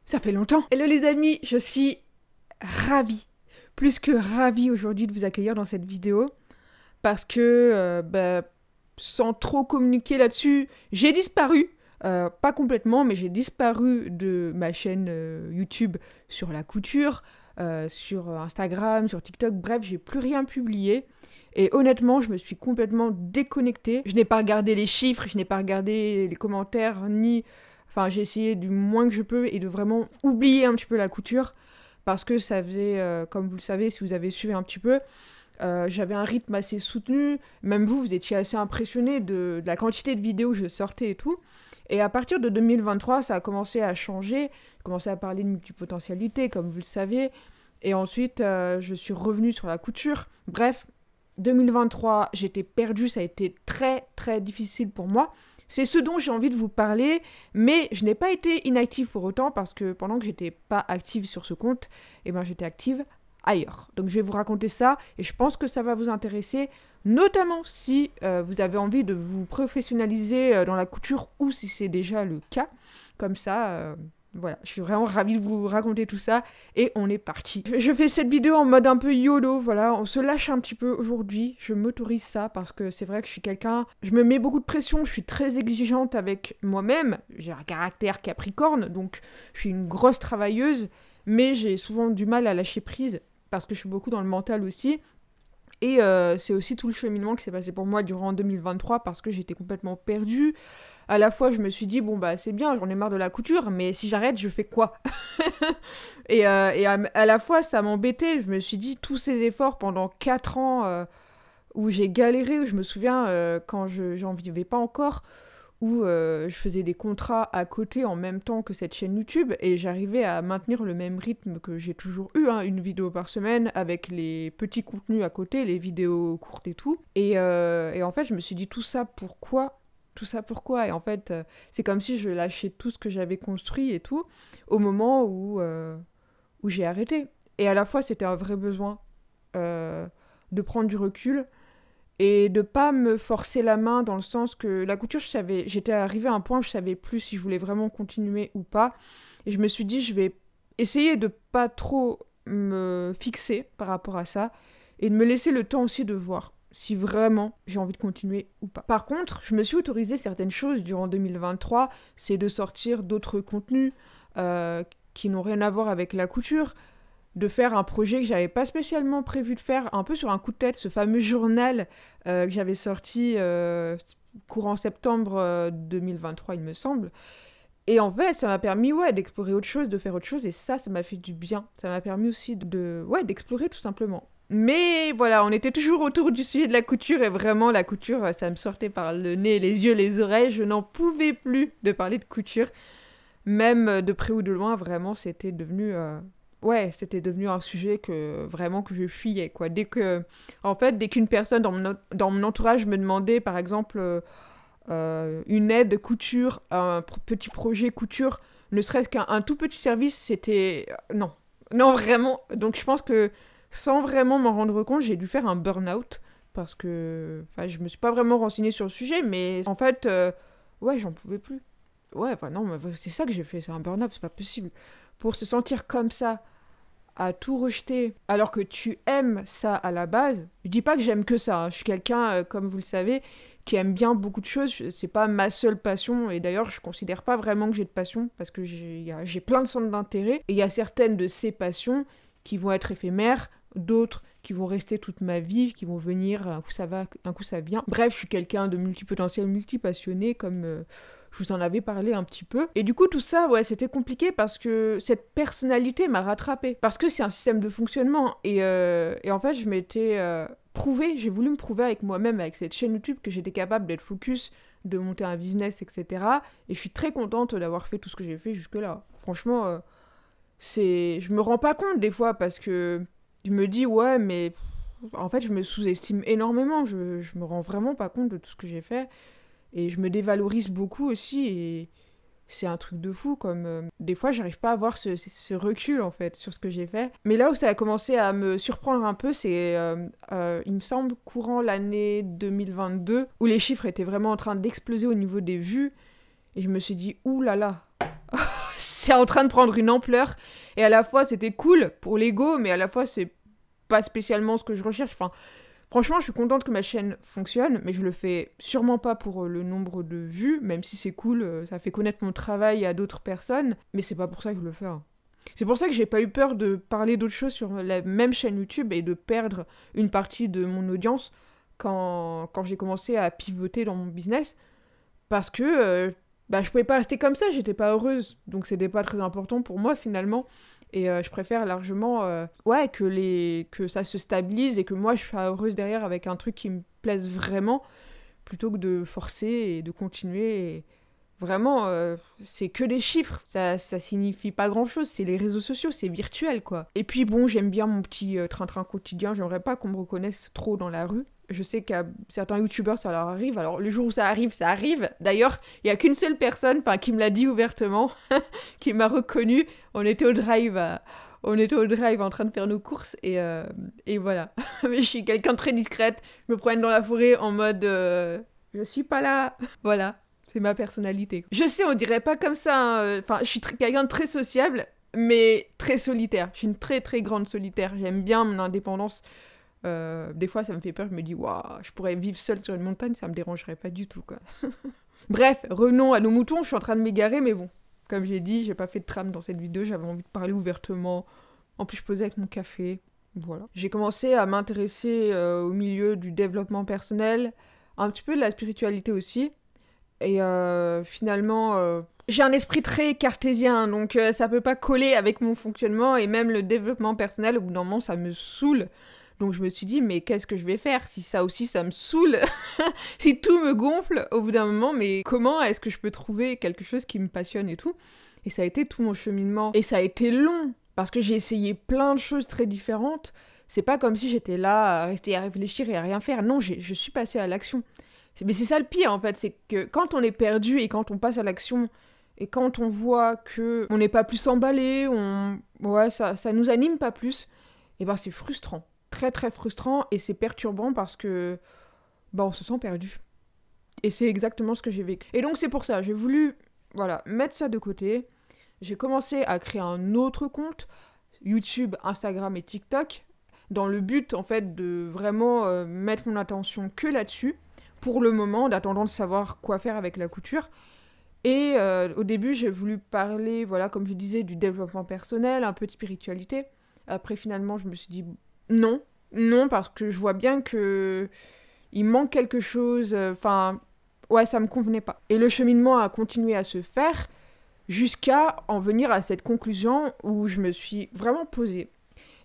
Ça fait longtemps. Hello les amis, je suis ravie, plus que ravie aujourd'hui de vous accueillir dans cette vidéo. Parce que, sans trop communiquer là-dessus, j'ai disparu. Pas complètement, mais j'ai disparu de ma chaîne YouTube sur la couture, sur Instagram, sur TikTok, bref, j'ai plus rien publié. Et honnêtement, je me suis complètement déconnectée. Je n'ai pas regardé les chiffres, je n'ai pas regardé les commentaires, ni... Enfin, j'ai essayé du moins que je peux et de vraiment oublier un petit peu la couture. Parce que ça faisait, comme vous le savez, si vous avez suivi un petit peu, j'avais un rythme assez soutenu. Même vous étiez assez impressionné de la quantité de vidéos que je sortais et tout. Et à partir de 2023, ça a commencé à changer. J'ai commencé à parler de multipotentialité, comme vous le savez. Et ensuite, je suis revenue sur la couture. Bref, 2023, j'étais perdue. Ça a été très, très difficile pour moi. C'est ce dont j'ai envie de vous parler, mais je n'ai pas été inactive pour autant parce que pendant que j'étais pas active sur ce compte, eh ben j'étais active ailleurs. Donc je vais vous raconter ça et je pense que ça va vous intéresser, notamment si vous avez envie de vous professionnaliser dans la couture ou si c'est déjà le cas. Comme ça, voilà, je suis vraiment ravie de vous raconter tout ça et on est parti. Je fais cette vidéo en mode un peu YOLO, voilà, on se lâche un petit peu aujourd'hui, je m'autorise ça parce que c'est vrai que je suis quelqu'un, je me mets beaucoup de pression, je suis très exigeante avec moi-même, j'ai un caractère capricorne, donc je suis une grosse travailleuse, mais j'ai souvent du mal à lâcher prise parce que je suis beaucoup dans le mental aussi. Et c'est aussi tout le cheminement qui s'est passé pour moi durant 2023 parce que j'étais complètement perdue. À la fois, je me suis dit, bon, bah, c'est bien, j'en ai marre de la couture, mais si j'arrête, je fais quoi? Et à la fois, ça m'embêtait. Je me suis dit, tous ces efforts pendant 4 ans où j'ai galéré, où je me souviens quand j'en vivais pas encore, où je faisais des contrats à côté en même temps que cette chaîne YouTube, et j'arrivais à maintenir le même rythme que j'ai toujours eu, hein, une vidéo par semaine, avec les petits contenus à côté, les vidéos courtes et tout. Et en fait, je me suis dit, tout ça pourquoi? Tout ça pourquoi? Et en fait, c'est comme si je lâchais tout ce que j'avais construit et tout, au moment où j'ai arrêté. Et à la fois, c'était un vrai besoin de prendre du recul et de pas me forcer la main dans le sens que la couture, j'étais arrivée à un point où je savais plus si je voulais vraiment continuer ou pas. Et je me suis dit, je vais essayer de pas trop me fixer par rapport à ça et de me laisser le temps aussi de voir si vraiment j'ai envie de continuer ou pas. Par contre, je me suis autorisé certaines choses durant 2023, c'est de sortir d'autres contenus qui n'ont rien à voir avec la couture, de faire un projet que j'avais pas spécialement prévu de faire, un peu sur un coup de tête, ce fameux journal que j'avais sorti courant septembre 2023, il me semble. Et en fait, ça m'a permis d'explorer autre chose, de faire autre chose, et ça m'a fait du bien. Ça m'a permis aussi d'explorer tout simplement. Mais voilà, on était toujours autour du sujet de la couture, et vraiment, la couture, ça me sortait par le nez, les yeux, les oreilles. Je n'en pouvais plus de parler de couture. Même de près ou de loin, vraiment, c'était devenu... c'était devenu un sujet que je fuyais, quoi. Dès qu'une personne dans mon entourage me demandait, par exemple, une aide couture, un petit projet couture, ne serait-ce qu'un tout petit service, c'était... non. Non, vraiment. Donc je pense que, sans vraiment m'en rendre compte, j'ai dû faire un burn-out, parce que... Enfin, je me suis pas vraiment renseignée sur le sujet, mais en fait, j'en pouvais plus. Non, mais c'est ça que j'ai fait, c'est un burn-out, c'est pas possible. Pour se sentir comme ça, à tout rejeter, alors que tu aimes ça à la base. Je dis pas que j'aime que ça, hein. Je suis quelqu'un, comme vous le savez, qui aime bien beaucoup de choses. C'est pas ma seule passion, et d'ailleurs, je considère pas vraiment que j'ai de passion, parce que j'ai plein de centres d'intérêt, et il y a certaines de ces passions qui vont être éphémères, d'autres qui vont rester toute ma vie, qui vont venir, un coup ça va, un coup ça vient. Bref, je suis quelqu'un de multipotentiel, multipassionné, comme... je vous en avais parlé un petit peu. Et du coup, tout ça, c'était compliqué parce que cette personnalité m'a rattrapée. Parce que c'est un système de fonctionnement. Et en fait, je m'étais j'ai voulu me prouver avec moi-même, avec cette chaîne YouTube, que j'étais capable d'être focus, de monter un business, etc. Et je suis très contente d'avoir fait tout ce que j'ai fait jusque-là. Franchement, je me rends pas compte des fois parce que je me dis, mais en fait, je me sous-estime énormément. Je me rends vraiment pas compte de tout ce que j'ai fait. Et je me dévalorise beaucoup aussi, et c'est un truc de fou, comme... des fois, j'arrive pas à avoir ce recul, en fait, sur ce que j'ai fait. Mais là où ça a commencé à me surprendre un peu, c'est, il me semble, courant l'année 2022, où les chiffres étaient vraiment en train d'exploser au niveau des vues, et je me suis dit, ouh là là, c'est en train de prendre une ampleur. Et à la fois, c'était cool pour l'ego, mais à la fois, c'est pas spécialement ce que je recherche. Enfin, franchement, je suis contente que ma chaîne fonctionne, mais je le fais sûrement pas pour le nombre de vues, même si c'est cool, ça fait connaître mon travail à d'autres personnes, mais c'est pas pour ça que je le fais. Hein. C'est pour ça que j'ai pas eu peur de parler d'autres choses sur la même chaîne YouTube et de perdre une partie de mon audience quand j'ai commencé à pivoter dans mon business, parce que je pouvais pas rester comme ça, j'étais pas heureuse, donc c'était pas très important pour moi finalement. Et je préfère largement que ça se stabilise et que moi je sois heureuse derrière avec un truc qui me plaise vraiment, plutôt que de forcer et de continuer. Et vraiment, c'est que des chiffres, ça signifie pas grand chose, c'est les réseaux sociaux, c'est virtuel quoi. Et puis bon, j'aime bien mon petit train-train quotidien, j'aimerais pas qu'on me reconnaisse trop dans la rue. Je sais qu'à certains youtubeurs ça leur arrive, alors le jour où ça arrive, ça arrive. D'ailleurs, il y a qu'une seule personne qui me l'a dit ouvertement, qui m'a reconnue. On était au drive en train de faire nos courses et voilà. Mais je suis quelqu'un de très discrète, je me promène dans la forêt en mode je suis pas là. Voilà, c'est ma personnalité. Je sais, on dirait pas comme ça, hein. Enfin, je suis quelqu'un de très sociable, mais très solitaire. Je suis une très très grande solitaire, j'aime bien mon indépendance. Des fois, ça me fait peur, je me dis, waouh, je pourrais vivre seule sur une montagne, ça me dérangerait pas du tout, quoi. Bref, revenons à nos moutons, je suis en train de m'égarer, mais bon, comme j'ai dit, j'ai pas fait de trame dans cette vidéo, j'avais envie de parler ouvertement. En plus, je posais avec mon café, voilà. J'ai commencé à m'intéresser au milieu du développement personnel, un petit peu de la spiritualité aussi, et finalement... j'ai un esprit très cartésien, donc ça peut pas coller avec mon fonctionnement, et même le développement personnel, au bout d'un moment, ça me saoule. Donc je me suis dit, mais qu'est-ce que je vais faire si ça aussi ça me saoule? Si tout me gonfle au bout d'un moment, mais comment est-ce que je peux trouver quelque chose qui me passionne et tout? Et ça a été tout mon cheminement. Et ça a été long, parce que j'ai essayé plein de choses très différentes. C'est pas comme si j'étais là à rester à réfléchir et à rien faire. Non, je suis passée à l'action. Mais c'est ça le pire en fait, c'est que quand on est perdu et quand on passe à l'action, et quand on voit que on n'est pas plus emballé, ça nous anime pas plus, et ben c'est frustrant. Très très frustrant et c'est perturbant parce que on se sent perdu. Et c'est exactement ce que j'ai vécu. Et donc c'est pour ça, j'ai voulu mettre ça de côté. J'ai commencé à créer un autre compte, YouTube, Instagram et TikTok, dans le but en fait de vraiment mettre mon attention que là-dessus, pour le moment, en attendant de savoir quoi faire avec la couture. Et au début, j'ai voulu parler, comme je disais, du développement personnel, un peu de spiritualité. Après, finalement, je me suis dit non, parce que je vois bien que il manque quelque chose. Ça me convenait pas. Et le cheminement a continué à se faire jusqu'à en venir à cette conclusion où je me suis vraiment posée.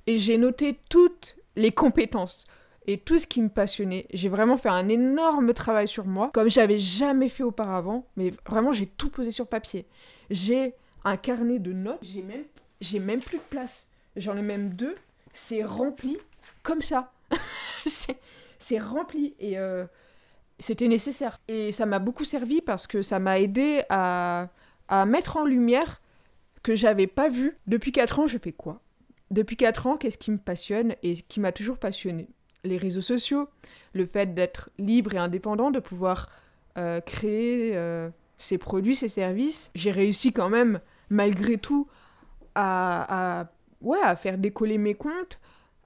Et j'ai noté toutes les compétences et tout ce qui me passionnait. J'ai vraiment fait un énorme travail sur moi, comme j'avais jamais fait auparavant. Mais vraiment, j'ai tout posé sur papier. J'ai un carnet de notes. J'ai même plus de place. J'en ai même 2. C'est rempli comme ça. c'est rempli. Et c'était nécessaire. Et ça m'a beaucoup servi parce que ça m'a aidé à mettre en lumière que j'avais pas vu. Depuis 4 ans, je fais quoi? Depuis 4 ans, qu'est-ce qui me passionne et qui m'a toujours passionné? Les réseaux sociaux, le fait d'être libre et indépendant, de pouvoir créer ses produits, ses services. J'ai réussi quand même, malgré tout, à faire décoller mes comptes,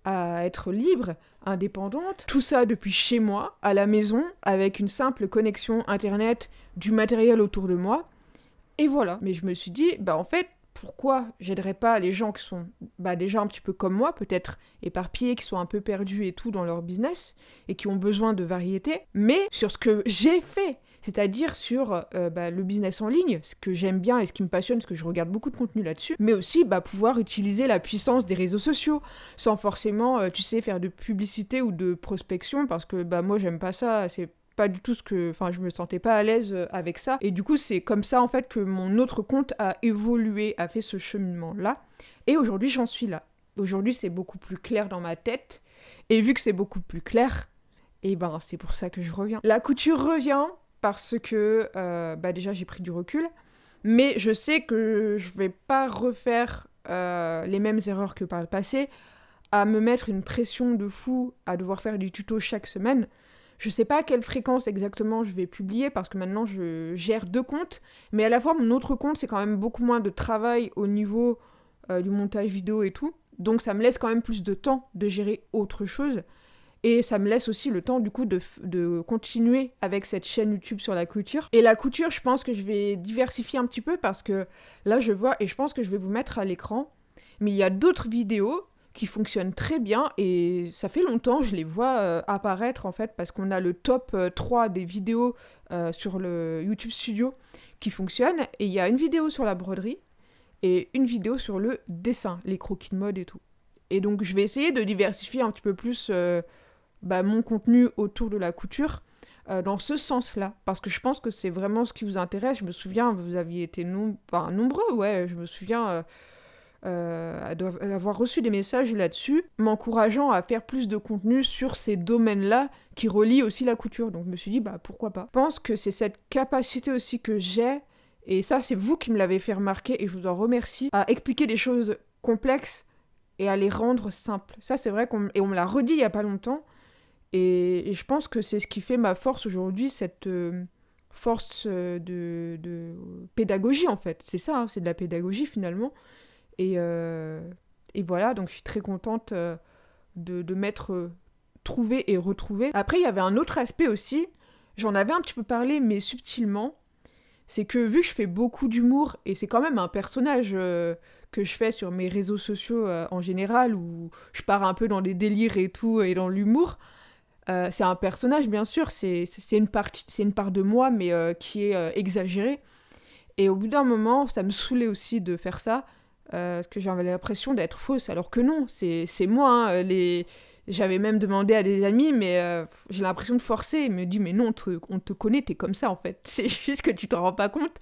à être libre, indépendante. Tout ça depuis chez moi, à la maison, avec une simple connexion internet, du matériel autour de moi. Et voilà. Mais je me suis dit, en fait, pourquoi j'aiderais pas les gens qui sont déjà un petit peu comme moi, peut-être éparpillés, qui sont un peu perdus et tout dans leur business, et qui ont besoin de variété, mais sur ce que j'ai fait, c'est-à-dire sur le business en ligne, ce que j'aime bien et ce qui me passionne, parce que je regarde beaucoup de contenu là-dessus, mais aussi pouvoir utiliser la puissance des réseaux sociaux, sans forcément, faire de publicité ou de prospection, parce que moi j'aime pas ça, c'est pas du tout je me sentais pas à l'aise avec ça. Et du coup, c'est comme ça, en fait, que mon autre compte a évolué, a fait ce cheminement-là. Et aujourd'hui, j'en suis là. Aujourd'hui, c'est beaucoup plus clair dans ma tête. Et vu que c'est beaucoup plus clair, c'est pour ça que je reviens. La couture revient parce que, déjà, j'ai pris du recul. Mais je sais que je vais pas refaire les mêmes erreurs que par le passé, à me mettre une pression de fou, à devoir faire du tuto chaque semaine. Je sais pas à quelle fréquence exactement je vais publier parce que maintenant je gère 2 comptes, mais à la fois mon autre compte c'est quand même beaucoup moins de travail au niveau du montage vidéo et tout, donc ça me laisse quand même plus de temps de gérer autre chose. Et ça me laisse aussi le temps, du coup, de continuer avec cette chaîne YouTube sur la couture. Et la couture, je pense que je vais diversifier un petit peu parce que là, je vois, et je pense que je vais vous mettre à l'écran, mais il y a d'autres vidéos qui fonctionnent très bien et ça fait longtemps, je les vois apparaître en fait parce qu'on a le top 3 des vidéos sur le YouTube Studio qui fonctionne. Et il y a une vidéo sur la broderie et une vidéo sur le dessin, les croquis de mode et tout. Et donc, je vais essayer de diversifier un petit peu plus mon contenu autour de la couture dans ce sens-là. Parce que je pense que c'est vraiment ce qui vous intéresse. Je me souviens, vous aviez été nombreux, ouais, je me souviens d'avoir reçu des messages là-dessus, m'encourageant à faire plus de contenu sur ces domaines-là qui relient aussi la couture. Donc je me suis dit, pourquoi pas. Je pense que c'est cette capacité aussi que j'ai, et ça c'est vous qui me l'avez fait remarquer, et je vous en remercie, à expliquer des choses complexes et à les rendre simples. Ça c'est vrai, et on me l'a redit il y a pas longtemps, et je pense que c'est ce qui fait ma force aujourd'hui, cette force de pédagogie en fait. C'est ça, hein, c'est de la pédagogie finalement. Et voilà, donc je suis très contente de m'être trouvée et retrouvée. Après, il y avait un autre aspect aussi, j'en avais un petit peu parlé, mais subtilement, c'est que vu que je fais beaucoup d'humour, et c'est quand même un personnage que je fais sur mes réseaux sociaux en général, où je pars un peu dans des délires et tout, et dans l'humour, c'est un personnage, bien sûr, c'est une part de moi, mais qui est exagérée. Et au bout d'un moment, ça me saoulait aussi de faire ça, parce que j'avais l'impression d'être fausse, alors que non, c'est moi. Hein, j'avais même demandé à des amis, mais j'ai l'impression de forcer. Ils me disent, mais non, on te connaît, t'es comme ça en fait. C'est juste que tu t'en rends pas compte.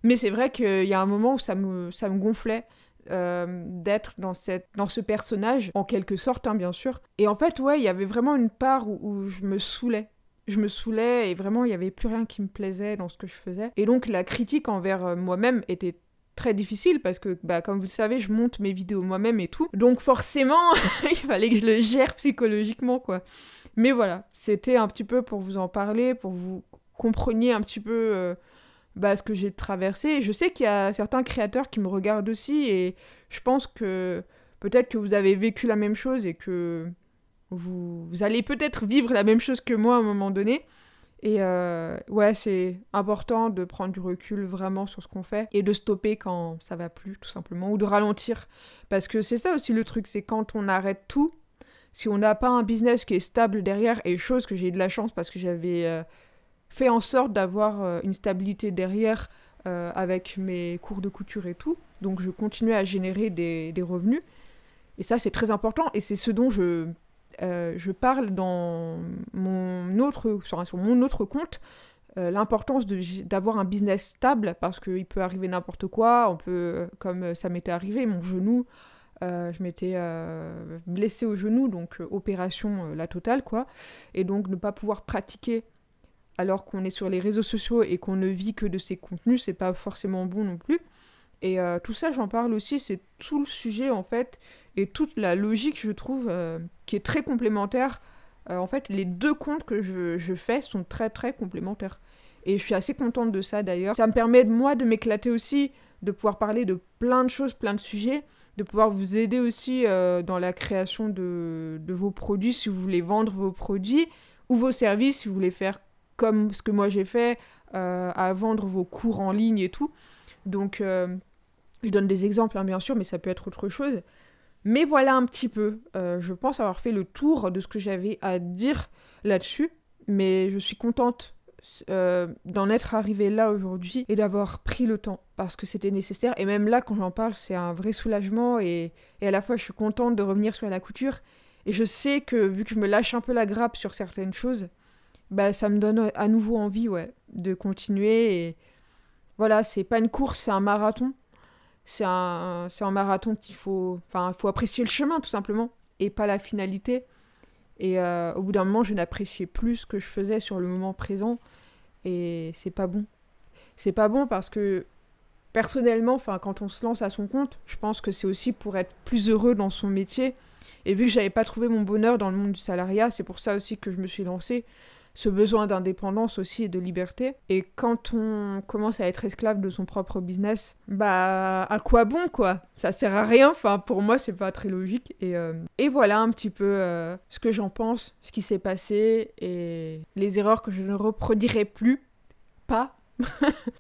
Mais c'est vrai qu'il y a un moment où ça me gonflait d'être dans ce personnage, en quelque sorte, hein, bien sûr. Et en fait, ouais, il y avait vraiment une part où je me saoulais. Je me saoulais et vraiment, il n'y avait plus rien qui me plaisait dans ce que je faisais. Et donc, la critique envers moi-même était très difficile parce que, comme vous le savez, je monte mes vidéos moi-même et tout. Donc forcément, il fallait que je le gère psychologiquement, quoi. Mais voilà, c'était un petit peu pour vous en parler, pour que vous compreniez un petit peu ce que j'ai traversé. Et je sais qu'il y a certains créateurs qui me regardent aussi et je pense que peut-être que vous avez vécu la même chose et que vous allez peut-être vivre la même chose que moi à un moment donné. Et ouais, c'est important de prendre du recul vraiment sur ce qu'on fait et de stopper quand ça va plus, tout simplement, ou de ralentir. Parce que c'est ça aussi le truc, c'est quand on arrête tout, si on n'a pas un business qui est stable derrière, et chose que j'ai eu de la chance parce que j'avais fait en sorte d'avoir une stabilité derrière avec mes cours de couture et tout, donc je continuais à générer des revenus. Et ça, c'est très important, et c'est ce dont je parle dans sur mon autre compte, l'importance d'avoir un business stable, parce qu'il peut arriver n'importe quoi, comme ça m'était arrivé, mon genou, je m'étais blessée au genou, donc opération la totale, quoi, et donc ne pas pouvoir pratiquer alors qu'on est sur les réseaux sociaux et qu'on ne vit que de ses contenus, c'est pas forcément bon non plus. Et tout ça, j'en parle aussi, c'est tout le sujet en fait, et toute la logique, je trouve, qui est très complémentaire. En fait, les deux comptes que je fais sont très très complémentaires. Et je suis assez contente de ça d'ailleurs. Ça me permet, moi, de m'éclater aussi, de pouvoir parler de plein de choses, plein de sujets, de pouvoir vous aider aussi dans la création de vos produits, si vous voulez vendre vos produits, ou vos services, si vous voulez faire comme ce que moi j'ai fait, à vendre vos cours en ligne et tout. Donc, je donne des exemples, hein, bien sûr, mais ça peut être autre chose. Mais voilà un petit peu. Je pense avoir fait le tour de ce que j'avais à dire là-dessus. Mais je suis contente d'en être arrivée là aujourd'hui et d'avoir pris le temps parce que c'était nécessaire. Et même là, quand j'en parle, c'est un vrai soulagement. Et à la fois, je suis contente de revenir sur la couture. Et je sais que, vu que je me lâche un peu la grappe sur certaines choses, ça me donne à nouveau envie, ouais, de continuer. Et voilà, c'est pas une course, c'est un marathon. C'est un marathon faut apprécier le chemin, tout simplement, et pas la finalité. Et au bout d'un moment, je n'appréciais plus ce que je faisais sur le moment présent. Et c'est pas bon. C'est pas bon parce que, personnellement, quand on se lance à son compte, je pense que c'est aussi pour être plus heureux dans son métier. Et vu que j'avais pas trouvé mon bonheur dans le monde du salariat, c'est pour ça aussi que je me suis lancée. ce besoin d'indépendance aussi et de liberté. Et quand on commence à être esclave de son propre business, bah à quoi bon quoi? Ça sert à rien, enfin pour moi c'est pas très logique. Et voilà un petit peu ce que j'en pense, ce qui s'est passé et les erreurs que je ne reproduirai plus, pas.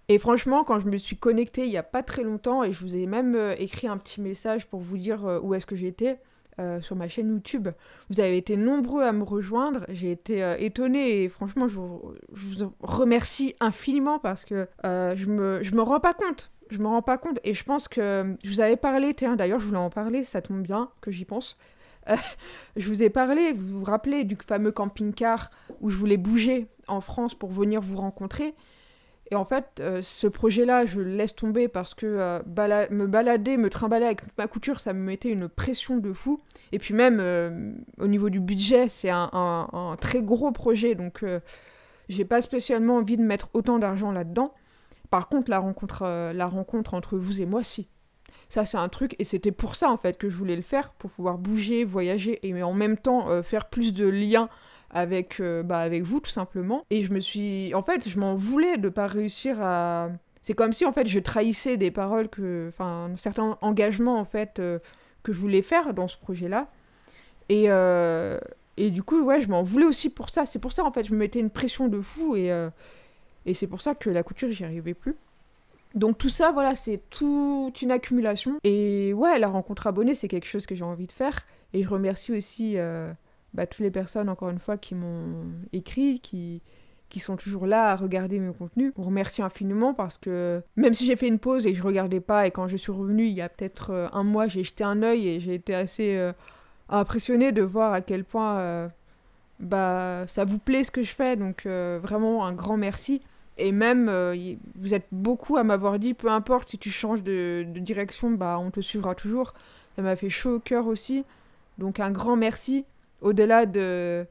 Et franchement, quand je me suis connectée il y a pas très longtemps, et je vous ai même écrit un petit message pour vous dire où est-ce que j'étais, sur ma chaîne YouTube. Vous avez été nombreux à me rejoindre. J'ai été étonnée et franchement, je vous remercie infiniment parce que je me rends pas compte. Je me rends pas compte et je pense que je vous avais parlé, tiens, d'ailleurs, je voulais en parler, ça tombe bien que j'y pense. Je vous ai parlé, vous vous rappelez du fameux camping-car où je voulais bouger en France pour venir vous rencontrer. Et en fait, ce projet-là, je le laisse tomber parce que me balader, me trimballer avec ma couture, ça me mettait une pression de fou. Et puis même, au niveau du budget, c'est un très gros projet, donc j'ai pas spécialement envie de mettre autant d'argent là-dedans. Par contre, la rencontre entre vous et moi, si. Ça, c'est un truc, et c'était pour ça, en fait, que je voulais le faire, pour pouvoir bouger, voyager, et mais en même temps, faire plus de liens avec vous tout simplement. Et en fait je m'en voulais de pas réussir à, c'est comme si en fait je trahissais des paroles enfin certains engagements en fait que je voulais faire dans ce projet là. Et du coup ouais je m'en voulais aussi pour ça, c'est pour ça en fait je me mettais une pression de fou et c'est pour ça que la couture j'y arrivais plus. Donc tout ça, voilà, c'est toute une accumulation. Et ouais, la rencontre abonnée, c'est quelque chose que j'ai envie de faire. Et je remercie aussi toutes les personnes, encore une fois, qui m'ont écrit, qui sont toujours là à regarder mes contenus. Je vous remercie infiniment parce que même si j'ai fait une pause et que je regardais pas, et quand je suis revenue il y a peut-être un mois, j'ai jeté un œil et j'ai été assez impressionnée de voir à quel point ça vous plaît ce que je fais. Donc vraiment un grand merci. Et même, vous êtes beaucoup à m'avoir dit, peu importe si tu changes de direction, on te suivra toujours. Ça m'a fait chaud au cœur aussi. Donc un grand merci. Au-delà du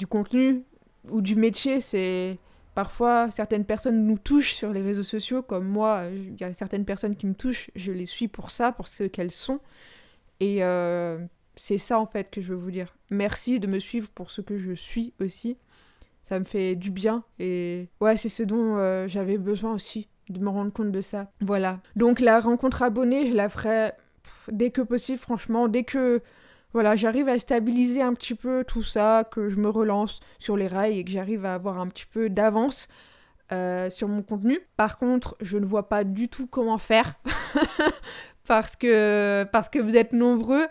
contenu ou du métier, c'est parfois certaines personnes nous touchent sur les réseaux sociaux, comme moi, il y a certaines personnes qui me touchent, je les suis pour ça, pour ce qu'elles sont. Et c'est ça en fait que je veux vous dire. Merci de me suivre pour ce que je suis aussi. Ça me fait du bien et ouais, c'est ce dont j'avais besoin aussi, de me rendre compte de ça. Voilà. Donc la rencontre abonnée, je la ferai dès que possible, franchement, dès que voilà, j'arrive à stabiliser un petit peu tout ça, que je me relance sur les rails et que j'arrive à avoir un petit peu d'avance sur mon contenu. Par contre, je ne vois pas du tout comment faire parce que vous êtes nombreux.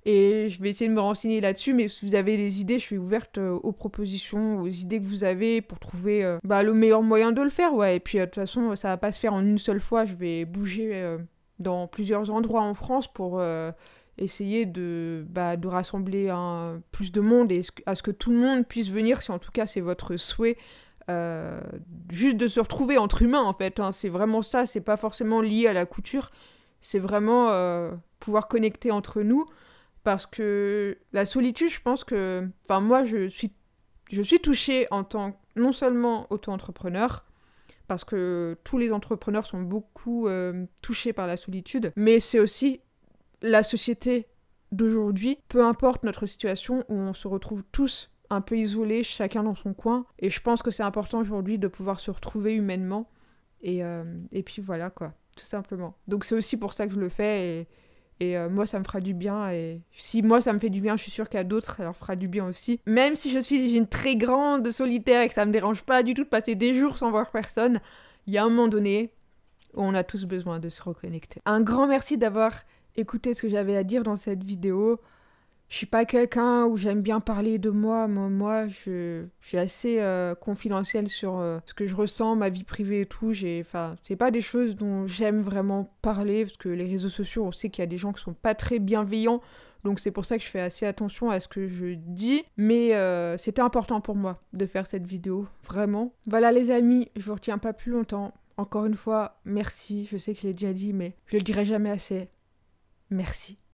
Et je vais essayer de me renseigner là-dessus, mais si vous avez des idées, je suis ouverte aux propositions, aux idées que vous avez pour trouver le meilleur moyen de le faire. Ouais. Et puis de toute façon, ça va pas se faire en une seule fois. Je vais bouger dans plusieurs endroits en France pour essayer de rassembler plus de monde et à ce que tout le monde puisse venir, si en tout cas c'est votre souhait. Juste de se retrouver entre humains en fait. C'est vraiment ça, c'est pas forcément lié à la couture. C'est vraiment pouvoir connecter entre nous. Parce que la solitude, je pense que... Enfin, moi, je suis touchée en tant non seulement auto-entrepreneur, parce que tous les entrepreneurs sont beaucoup touchés par la solitude, mais c'est aussi la société d'aujourd'hui, peu importe notre situation, où on se retrouve tous un peu isolés, chacun dans son coin. Et je pense que c'est important aujourd'hui de pouvoir se retrouver humainement. Et puis voilà, quoi, tout simplement. Donc c'est aussi pour ça que je le fais et moi, ça me fera du bien. Et si moi, ça me fait du bien, je suis sûre qu'à d'autres, ça leur fera du bien aussi. Même si je suis une très grande solitaire et que ça me dérange pas du tout de passer des jours sans voir personne, il y a un moment donné où on a tous besoin de se reconnecter. Un grand merci d'avoir écouté ce que j'avais à dire dans cette vidéo. Je suis pas quelqu'un où j'aime bien parler de moi. Moi, je suis assez confidentielle sur ce que je ressens, ma vie privée et tout. C'est pas des choses dont j'aime vraiment parler, parce que les réseaux sociaux, on sait qu'il y a des gens qui sont pas très bienveillants. Donc c'est pour ça que je fais assez attention à ce que je dis. Mais c'était important pour moi de faire cette vidéo, vraiment. Voilà les amis, je vous retiens pas plus longtemps. Encore une fois, merci. Je sais que je l'ai déjà dit, mais je le dirai jamais assez. Merci.